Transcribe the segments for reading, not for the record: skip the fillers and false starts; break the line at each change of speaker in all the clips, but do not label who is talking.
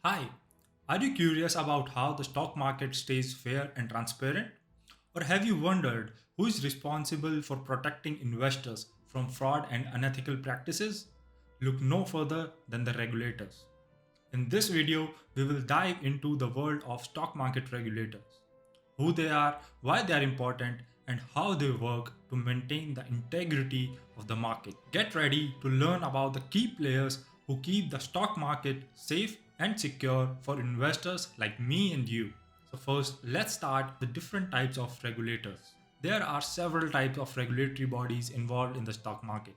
Hi, are you curious about how the stock market stays fair and transparent? Or have you wondered who is responsible for protecting investors from fraud and unethical practices? Look no further than the regulators. In this video, we will dive into the world of stock market regulators, who they are, why they are important, and how they work to maintain the integrity of the market. Get ready to learn about the key players who keep the stock market safe and secure for investors like me and you. So, first, let's start with different types of regulators. There are several types of regulatory bodies involved in the stock market,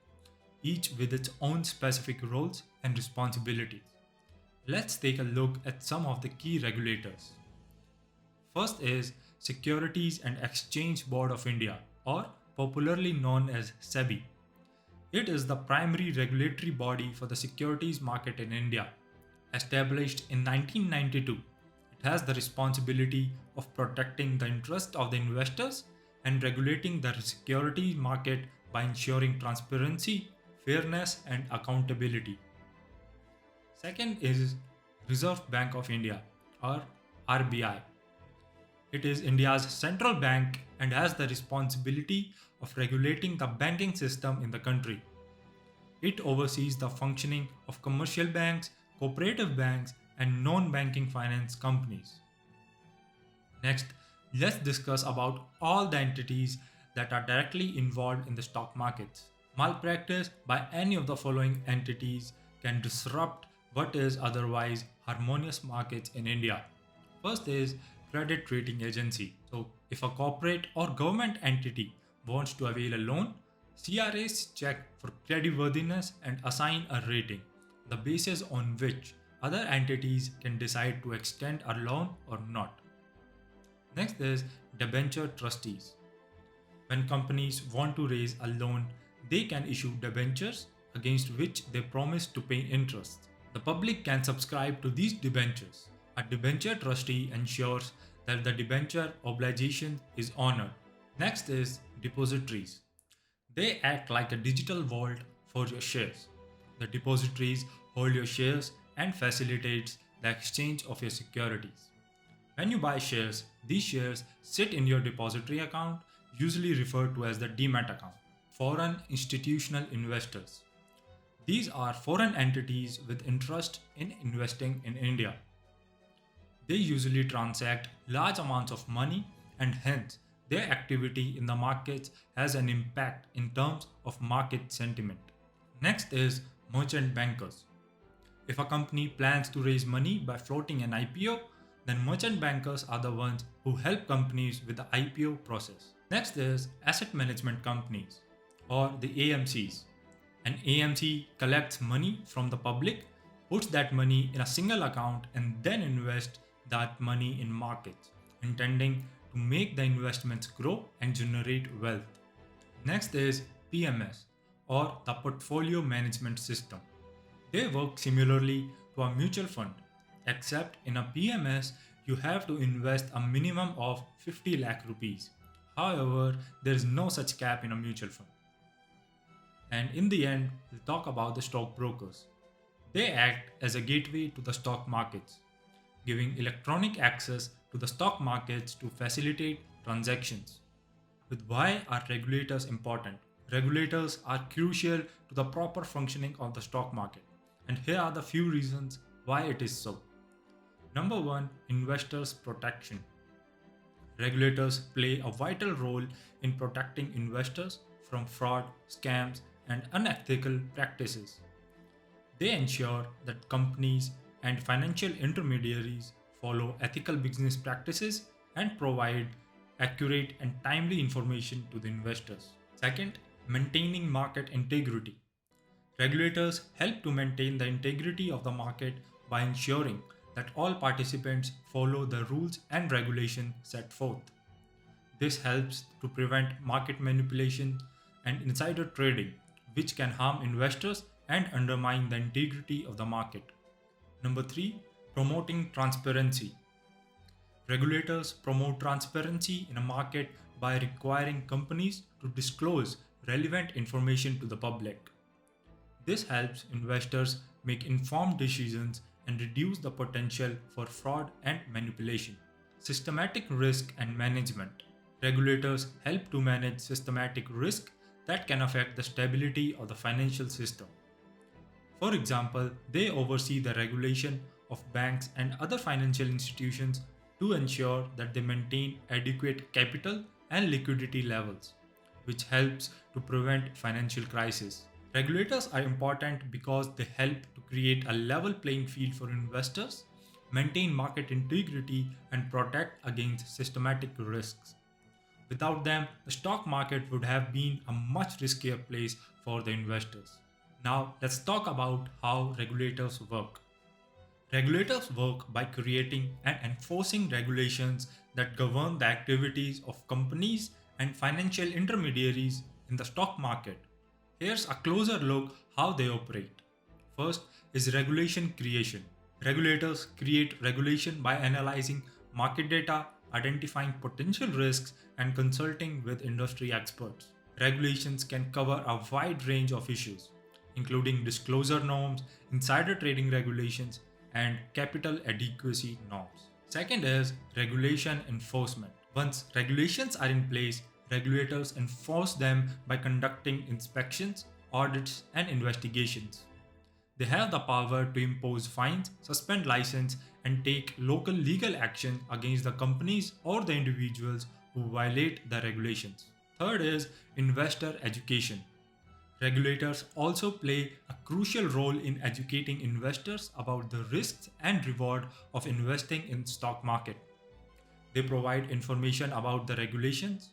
each with its own specific roles and responsibilities. Let's take a look at some of the key regulators. First is Securities and Exchange Board of India, or popularly known as SEBI. It is the primary regulatory body for the securities market in India. Established in 1992, it has the responsibility of protecting the interest of the investors and regulating the securities market by ensuring transparency, fairness, and accountability. Second is Reserve Bank of India, or RBI. It is India's central bank and has the responsibility of regulating the banking system in the country. It oversees the functioning of commercial banks, cooperative banks, and non-banking finance companies. Next, let's discuss about all the entities that are directly involved in the stock markets. Malpractice by any of the following entities can disrupt what is otherwise harmonious markets in India. First is credit rating agency. So if a corporate or government entity wants to avail a loan, CRAs check for creditworthiness and assign a rating, the basis on which other entities can decide to extend a loan or not. Next is debenture trustees. When companies want to raise a loan, they can issue debentures against which they promise to pay interest. The public can subscribe to these debentures. A debenture trustee ensures that the debenture obligation is honored. Next is depositories. They act like a digital vault for your shares. The depositories hold your shares and facilitates the exchange of your securities. When you buy shares, these shares sit in your depository account, usually referred to as the demat account. Foreign institutional investors. These are foreign entities with interest in investing in India. They usually transact large amounts of money and hence their activity in the markets has an impact in terms of market sentiment. Next is merchant bankers. If a company plans to raise money by floating an IPO, then merchant bankers are the ones who help companies with the IPO process. Next is asset management companies, or the AMCs. An AMC collects money from the public, puts that money in a single account, and then invests that money in markets, intending to make the investments grow and generate wealth. Next is PMS, or the Portfolio Management System. They work similarly to a mutual fund, except in a PMS you have to invest a minimum of 50 lakh rupees. However, there is no such cap in a mutual fund. And in the end, we'll talk about the stockbrokers. They act as a gateway to the stock markets, giving electronic access to the stock markets to facilitate transactions. With why are regulators important? Regulators are crucial to the proper functioning of the stock market. And here are the few reasons why it is so. Number one, investors' protection. Regulators play a vital role in protecting investors from fraud, scams, and unethical practices. They ensure that companies and financial intermediaries follow ethical business practices and provide accurate and timely information to the investors. Second, maintaining market integrity. Regulators help to maintain the integrity of the market by ensuring that all participants follow the rules and regulations set forth. This helps to prevent market manipulation and insider trading, which can harm investors and undermine the integrity of the market. Number three, promoting transparency. Regulators promote transparency in a market by requiring companies to disclose relevant information to the public. This helps investors make informed decisions and reduce the potential for fraud and manipulation. Systematic risk and management. Regulators help to manage systematic risk that can affect the stability of the financial system. For example, they oversee the regulation of banks and other financial institutions to ensure that they maintain adequate capital and liquidity levels, which helps to prevent financial crises. Regulators are important because they help to create a level playing field for investors, maintain market integrity, and protect against systematic risks. Without them, the stock market would have been a much riskier place for the investors. Now, let's talk about how regulators work. Regulators work by creating and enforcing regulations that govern the activities of companies and financial intermediaries in the stock market. Here's a closer look how they operate. First is regulation creation. Regulators create regulation by analyzing market data, identifying potential risks, and consulting with industry experts. Regulations can cover a wide range of issues, including disclosure norms, insider trading regulations, and capital adequacy norms. Second is regulation enforcement. Once regulations are in place, regulators enforce them by conducting inspections, audits, and investigations. They have the power to impose fines, suspend license, and take local legal action against the companies or the individuals who violate the regulations. Third is investor education. Regulators also play a crucial role in educating investors about the risks and reward of investing in stock market. They provide information about the regulations,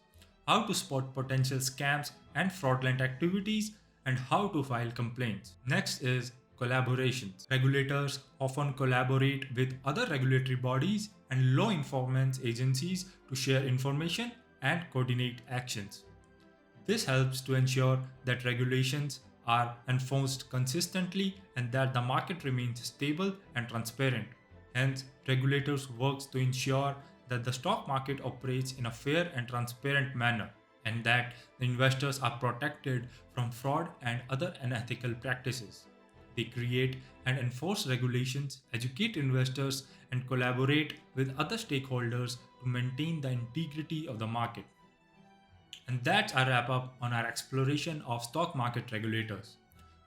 how to spot potential scams and fraudulent activities, and how to file complaints. Next is collaborations. Regulators often collaborate with other regulatory bodies and law enforcement agencies to share information and coordinate actions. This helps to ensure that regulations are enforced consistently and that the market remains stable and transparent. Hence, regulators work to ensure that the stock market operates in a fair and transparent manner and that the investors are protected from fraud and other unethical practices. They create and enforce regulations, educate investors, and collaborate with other stakeholders to maintain the integrity of the market. And that's a wrap up on our exploration of stock market regulators.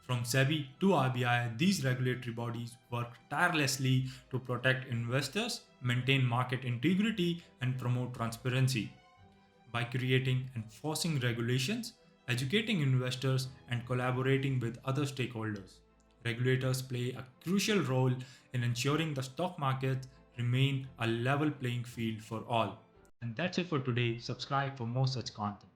From SEBI to RBI, these regulatory bodies work tirelessly to protect investors, maintain market integrity, and promote transparency. By creating and enforcing regulations, educating investors, and collaborating with other stakeholders, regulators play a crucial role in ensuring the stock markets remain a level playing field for all. And that's it for today. Subscribe for more such content.